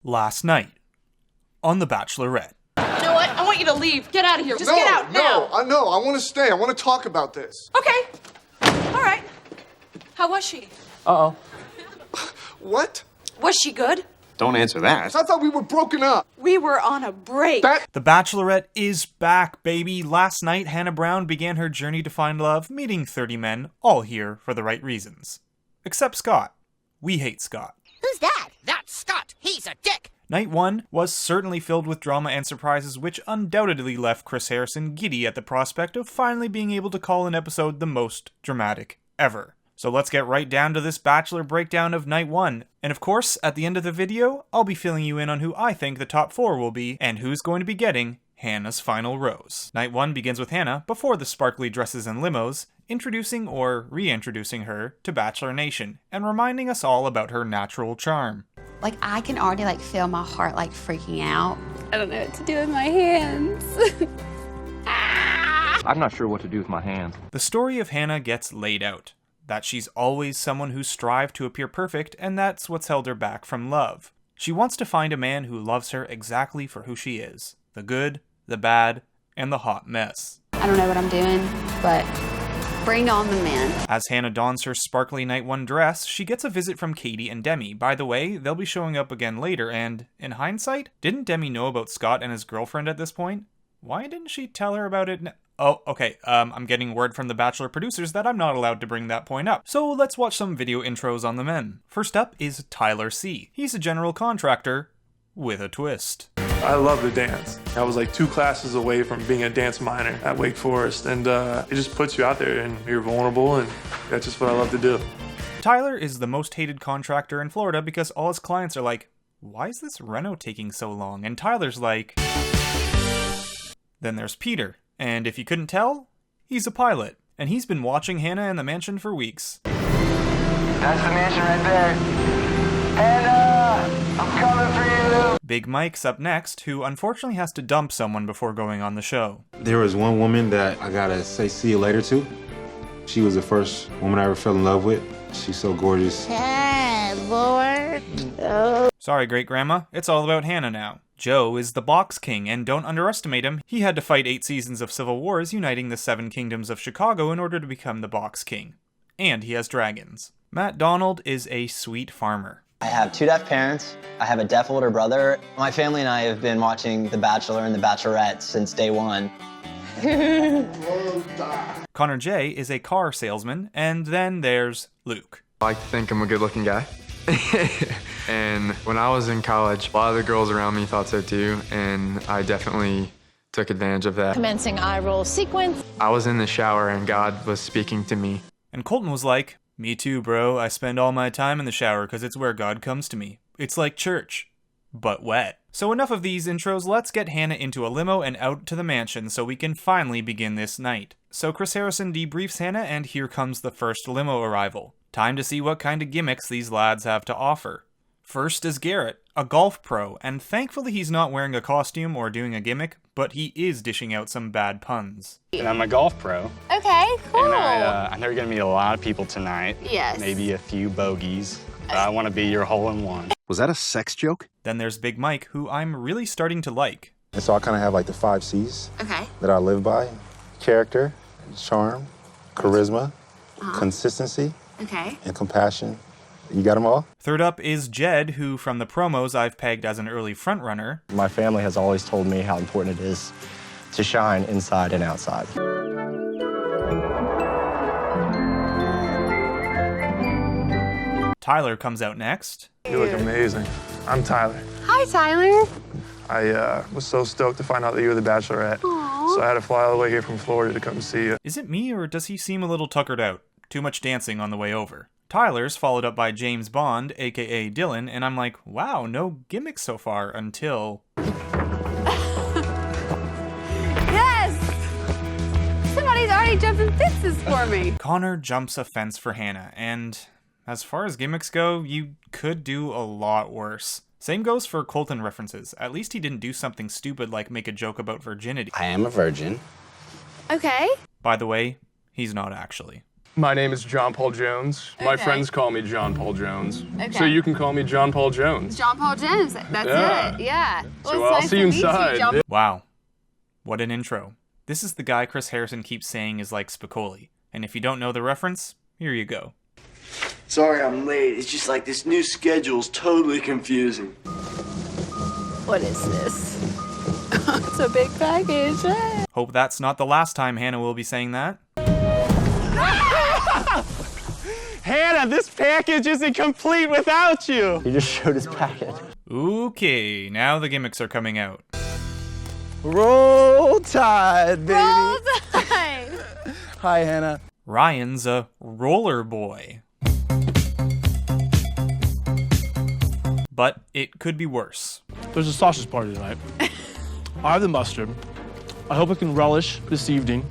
Last night on The Bachelorette. You know what? I want you to leave. Get out of here. Just get out now. No, I want to stay. I want to talk about this. Okay. All right. How was she? Uh-oh. What? Was she good? Don't answer that. I thought we were broken up. We were on a break. The Bachelorette is back, baby. Last night, Hannah Brown began her journey to find love, meeting 30 men, all here for the right reasons. Except Scott. We hate Scott. Who's that? That's Scott. He's a dick. Night 1 was certainly filled with drama and surprises, which undoubtedly left Chris Harrison giddy at the prospect of finally being able to call an episode the most dramatic ever. So let's get right down to this Bachelor breakdown of Night 1. And of course, at the end of the video, I'll be filling you in on who I think the top 4 will be, and who's going to be getting Hannah's final rose. Night 1 begins with Hannah, before the sparkly dresses and limos, introducing or reintroducing her to Bachelor Nation, and reminding us all about her natural charm. Like, I can already, feel my heart, freaking out. I don't know what to do with my hands. I'm not sure what to do with my hands. The story of Hannah gets laid out. That she's always someone who strived to appear perfect, and that's what's held her back from love. She wants to find a man who loves her exactly for who she is. The good, the bad, and the hot mess. I don't know what I'm doing, but bring on the men. As Hannah dons her sparkly Night 1 dress, she gets a visit from Katie and Demi. By the way, they'll be showing up again later, and in hindsight, didn't Demi know about Scott and his girlfriend at this point? Why didn't she tell her about it Oh, okay, I'm getting word from the Bachelor producers that I'm not allowed to bring that point up. So let's watch some video intros on the men. First up is Tyler C. He's a general contractor with a twist. I love to dance. I was 2 classes away from being a dance minor at Wake Forest, and it just puts you out there and you're vulnerable, and that's just what I love to do. Tyler is the most hated contractor in Florida because all his clients are like, why is this reno taking so long? And Tyler's like... Then there's Peter. And if you couldn't tell, he's a pilot. And he's been watching Hannah in the mansion for weeks. That's the mansion right there. Hannah, I'm coming for you. Big Mike's up next, who unfortunately has to dump someone before going on the show. There was one woman that I gotta say see you later to. She was the first woman I ever fell in love with. She's so gorgeous. Hey, Lord. Oh. Sorry, great-grandma. It's all about Hannah now. Joe is the Box King, and don't underestimate him. He had to fight 8 seasons of civil wars uniting the 7 kingdoms of Chicago in order to become the Box King. And he has dragons. Matt Donald is a sweet farmer. I have 2 deaf parents. I have a deaf older brother. My family and I have been watching The Bachelor and The Bachelorette since day 1. Connor J is a car salesman, and then there's Luke. I like to think I'm a good-looking guy. And when I was in college, a lot of the girls around me thought so too, and I definitely took advantage of that. Commencing eye roll sequence. I was in the shower and God was speaking to me. And Colton was like, me too, bro. I spend all my time in the shower because it's where God comes to me. It's like church, but wet. So enough of these intros, let's get Hannah into a limo and out to the mansion so we can finally begin this night. So Chris Harrison debriefs Hannah, and here comes the first limo arrival. Time to see what kind of gimmicks these lads have to offer. First is Garrett, a golf pro, and thankfully he's not wearing a costume or doing a gimmick, but he is dishing out some bad puns. And I'm a golf pro. Okay, cool. And I know you're gonna meet a lot of people tonight. Yes. Maybe a few bogeys. I want to be your hole-in-one. Was that a sex joke? Then there's Big Mike, who I'm really starting to like. And so I kind of have the 5 C's Okay. that I live by. Character, charm, charisma, consistency, Okay. and compassion. You got them all? Third up is Jed, who from the promos I've pegged as an early frontrunner. My family has always told me how important it is to shine inside and outside. Tyler comes out next. You look amazing. I'm Tyler. Hi, Tyler. I was so stoked to find out that you were the Bachelorette. Aww. So I had to fly all the way here from Florida to come see you. Is it me, or does he seem a little tuckered out? Too much dancing on the way over. Tyler's followed up by James Bond, aka Dylan, and I'm like, wow, no gimmicks so far until... Yes! Somebody's already jumping fences for me. Connor jumps a fence for Hannah, and as far as gimmicks go, you could do a lot worse. Same goes for Colton references. At least he didn't do something stupid like make a joke about virginity. I am a virgin. Okay. By the way, he's not actually. My name is John Paul Jones. My Okay. friends call me John Paul Jones. Okay. So you can call me John Paul Jones. John Paul Jones. That's Yeah. it. Yeah. So it's I'll nice see to you meet inside. John- Wow. What an intro. This is the guy Chris Harrison keeps saying is like Spicoli. And if you don't know the reference, here you go. Sorry I'm late. It's just like this new schedule's totally confusing. What is this? It's a big package. Hope that's not the last time Hannah will be saying that. Hannah, this package isn't complete without you. He just showed his package. Okay, now the gimmicks are coming out. Roll Tide, baby. Roll Tide. Hi, Hannah. Ryan's a roller boy. But it could be worse. There's a sausage party tonight. I have the mustard. I hope I can relish this evening.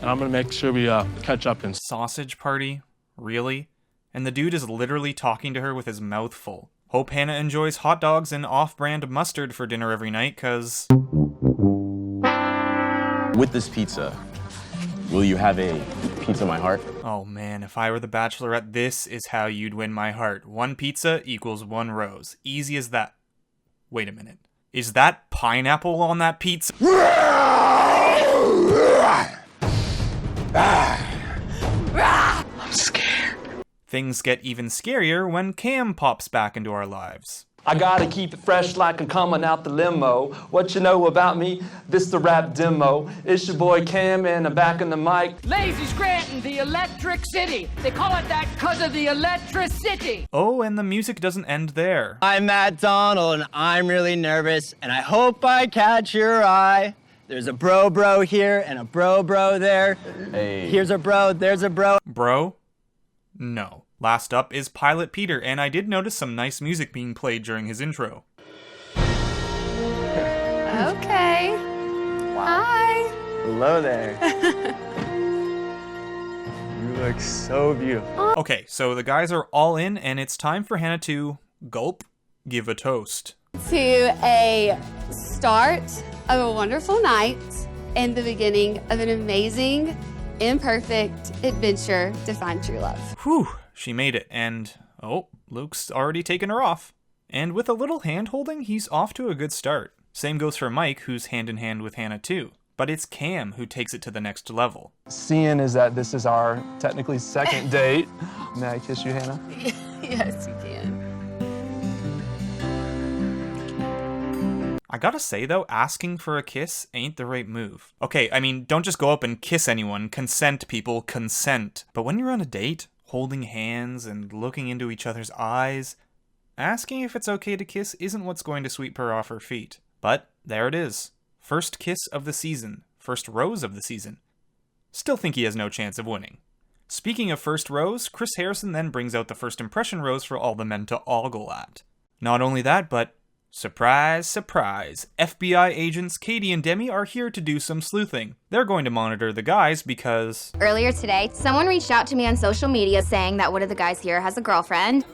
And I'm gonna make sure we catch up in. Sausage party? Really? And the dude is literally talking to her with his mouth full. Hope Hannah enjoys hot dogs and off-brand mustard for dinner every night, cause... With this pizza, will you have a pizza in my heart? Oh man, if I were the Bachelorette, this is how you'd win my heart. 1 pizza equals 1 rose. Easy as that. Wait a minute. Is that pineapple on that pizza? I'm scared. Things get even scarier when Cam pops back into our lives. I gotta keep it fresh like I'm coming out the limo. What you know about me? This the rap demo. It's your boy Cam and I'm back in the mic. Lazy Scranton, the electric city. They call it that because of the electricity. Oh, and the music doesn't end there. I'm Matt Donald, and I'm really nervous, and I hope I catch your eye. There's a bro here and a bro there. Hey. Here's a bro, there's a bro. Bro? No. Last up is Pilot Peter, and I did notice some nice music being played during his intro. Okay. Hi. Hello there. You look so beautiful. Okay, so the guys are all in, and it's time for Hannah to gulp, give a toast. To a start of a wonderful night and the beginning of an amazing, imperfect adventure to find true love. Whew, she made it, and oh, Luke's already taken her off. And with a little hand-holding, he's off to a good start. Same goes for Mike, who's hand-in-hand with Hannah too. But it's Cam who takes it to the next level. Seeing is that this is our technically second date. May I kiss you, Hannah? Yes, you can. I gotta say though, asking for a kiss ain't the right move. Okay, I mean, don't just go up and kiss anyone. Consent, people, consent. But when you're on a date, holding hands and looking into each other's eyes, asking if it's okay to kiss isn't what's going to sweep her off her feet. But there it is. First kiss of the season. First rose of the season. Still think he has no chance of winning. Speaking of first rose, Chris Harrison then brings out the first impression rose for all the men to ogle at. Not only that, but surprise, surprise, FBI agents Katie and Demi are here to do some sleuthing. They're going to monitor the guys because... Earlier today, someone reached out to me on social media saying that one of the guys here has a girlfriend.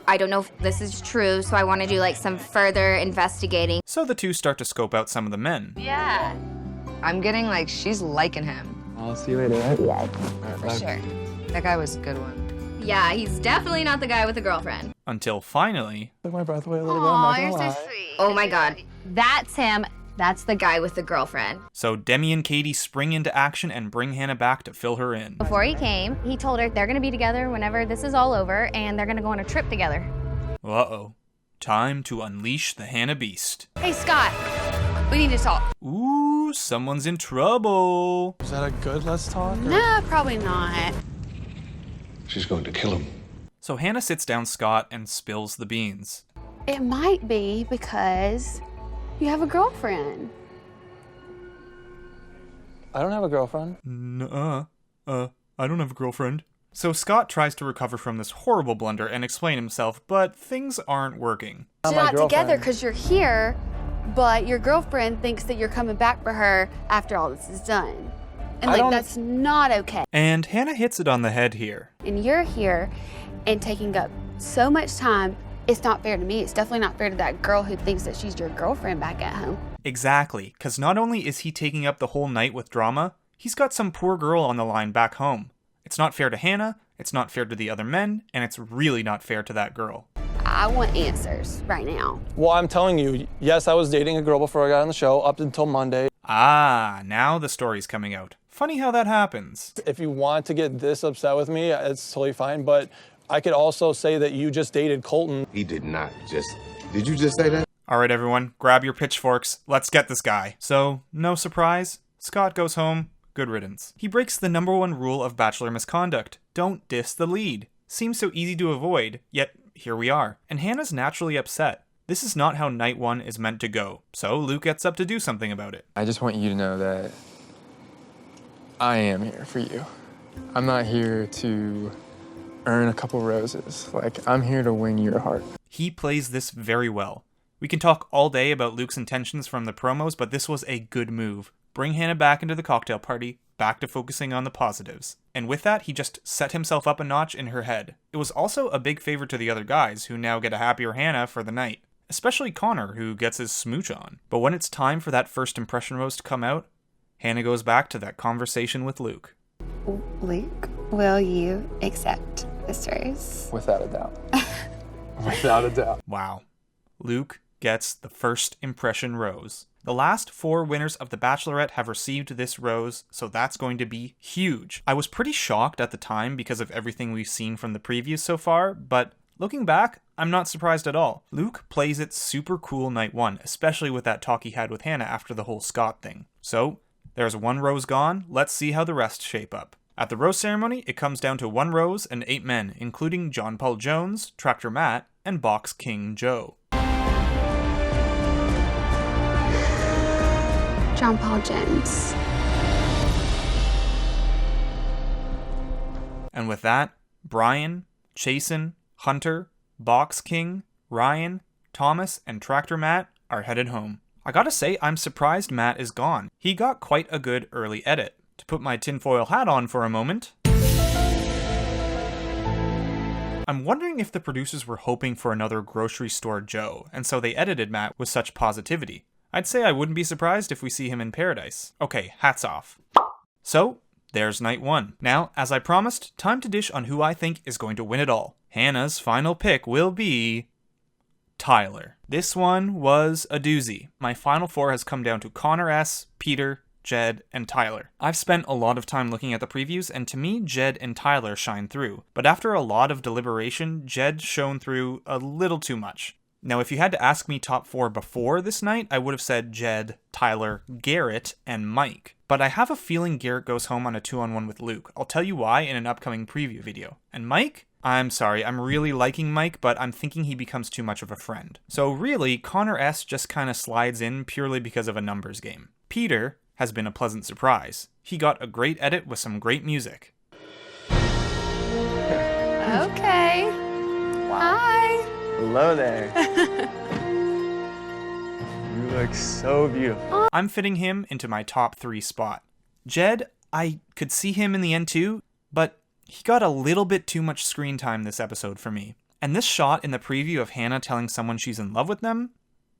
I don't know if this is true, so I want to do like some further investigating. So the two start to scope out some of the men. Yeah. I'm getting like she's liking him. I'll see you later, right? Yeah, for sure. That guy was a good one. Yeah, he's definitely not the guy with a girlfriend. Until finally... Took my breath away a little Aw, you're so sweet. Oh my god, that's him. That's the guy with the girlfriend. So Demi and Katie spring into action and bring Hannah back to fill her in. Before he came, he told her they're gonna be together whenever this is all over, and they're gonna go on a trip together. Uh-oh. Time to unleash the Hannah Beast. Hey, Scott. We need to talk. Ooh, someone's in trouble. Is that a good let's talk? No, probably not. She's going to kill him. So Hannah sits down Scott and spills the beans. It might be because you have a girlfriend. I don't have a girlfriend. I don't have a girlfriend. So Scott tries to recover from this horrible blunder and explain himself, but things aren't working. You're not together because you're here, but your girlfriend thinks that you're coming back for her after all this is done. And like, that's not okay. And Hannah hits it on the head here. And you're here and taking up so much time. It's not fair to me. It's definitely not fair to that girl who thinks that she's your girlfriend back at home. Exactly, because not only is he taking up the whole night with drama, he's got some poor girl on the line back home. It's not fair to Hannah, it's not fair to the other men, and it's really not fair to that girl. I want answers right now. Well, I'm telling you, yes, I was dating a girl before I got on the show up until Monday. Ah, now the story's coming out. Funny how that happens. If you want to get this upset with me, it's totally fine, but I could also say that you just dated Colton. He did not just... Did you just say that? Alright everyone, grab your pitchforks, let's get this guy. So, no surprise, Scott goes home, good riddance. He breaks the #1 rule of Bachelor misconduct, don't diss the lead. Seems so easy to avoid, yet here we are. And Hannah's naturally upset. This is not how night 1 is meant to go, so Luke gets up to do something about it. I just want you to know that I am here for you. I'm not here to earn a couple roses. Like, I'm here to win your heart. He plays this very well. We can talk all day about Luke's intentions from the promos, but this was a good move. Bring Hannah back into the cocktail party, back to focusing on the positives. And with that, he just set himself up a notch in her head. It was also a big favor to the other guys, who now get a happier Hannah for the night. Especially Connor, who gets his smooch on. But when it's time for that first impression rose to come out, Hannah goes back to that conversation with Luke. Luke, will you accept this rose? Without a doubt. Without a doubt. Wow. Luke gets the first impression rose. The last 4 winners of The Bachelorette have received this rose, so that's going to be huge. I was pretty shocked at the time because of everything we've seen from the previews so far, but looking back, I'm not surprised at all. Luke plays it super cool night 1, especially with that talk he had with Hannah after the whole Scott thing. So, there's 1 rose gone, let's see how the rest shape up. At the rose ceremony, it comes down to 1 rose and 8 men, including John Paul Jones, Tractor Matt, and Box King Joe. John Paul Jones. And with that, Brian, Chasen, Hunter, Box King, Ryan, Thomas, and Tractor Matt are headed home. I gotta say, I'm surprised Matt is gone. He got quite a good early edit. To put my tinfoil hat on for a moment, I'm wondering if the producers were hoping for another grocery store Joe, and so they edited Matt with such positivity. I'd say I wouldn't be surprised if we see him in paradise. Okay, hats off. So, there's night 1. Now, as I promised, time to dish on who I think is going to win it all. Hannah's final pick will be Tyler. This one was a doozy. My final 4 has come down to Connor S., Peter, Jed, and Tyler. I've spent a lot of time looking at the previews, and to me, Jed and Tyler shine through. But after a lot of deliberation, Jed shone through a little too much. Now, if you had to ask me top 4 before this night, I would have said Jed, Tyler, Garrett, and Mike. But I have a feeling Garrett goes home on a 2-on-1 with Luke. I'll tell you why in an upcoming preview video. And Mike? I'm sorry, I'm really liking Mike, but I'm thinking he becomes too much of a friend. So really, Connor S. just kind of slides in purely because of a numbers game. Peter has been a pleasant surprise. He got a great edit with some great music. Okay. Hi. Hello there. You look so beautiful. I'm fitting him into my top 3 spot. Jed, I could see him in the end too, but he got a little bit too much screen time this episode for me. And this shot in the preview of Hannah telling someone she's in love with them,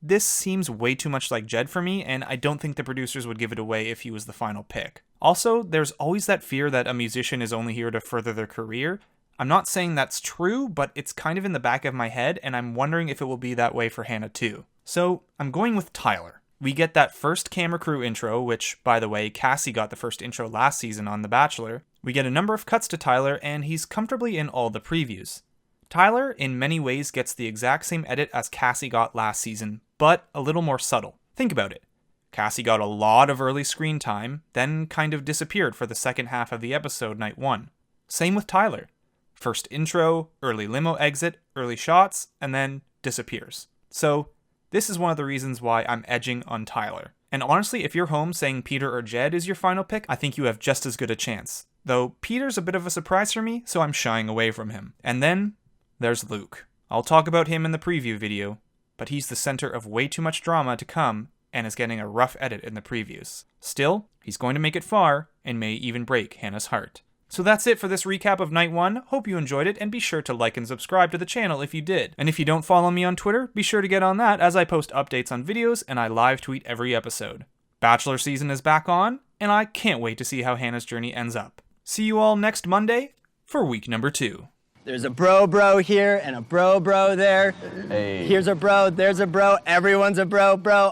this seems way too much like Jed for me, and I don't think the producers would give it away if he was the final pick. Also, there's always that fear that a musician is only here to further their career. I'm not saying that's true, but it's kind of in the back of my head, and I'm wondering if it will be that way for Hannah too. So, I'm going with Tyler. We get that first camera crew intro, which, by the way, Cassie got the first intro last season on The Bachelor. We get a number of cuts to Tyler, and he's comfortably in all the previews. Tyler, in many ways, gets the exact same edit as Cassie got last season, but a little more subtle. Think about it. Cassie got a lot of early screen time, then kind of disappeared for the second half of the episode night 1. Same with Tyler. First intro, early limo exit, early shots, and then disappears. So, this is one of the reasons why I'm edging on Tyler. And honestly, if you're home saying Peter or Jed is your final pick, I think you have just as good a chance. Though Peter's a bit of a surprise for me, so I'm shying away from him. And then, there's Luke. I'll talk about him in the preview video, but he's the center of way too much drama to come and is getting a rough edit in the previews. Still, he's going to make it far and may even break Hannah's heart. So that's it for this recap of Night 1. Hope you enjoyed it, and be sure to like and subscribe to the channel if you did. And if you don't follow me on Twitter, be sure to get on that as I post updates on videos and I live tweet every episode. Bachelor season is back on, and I can't wait to see how Hannah's journey ends up. See you all next Monday for week number 2. There's a bro here and a bro there. Hey. Here's a bro, there's a bro, everyone's a bro.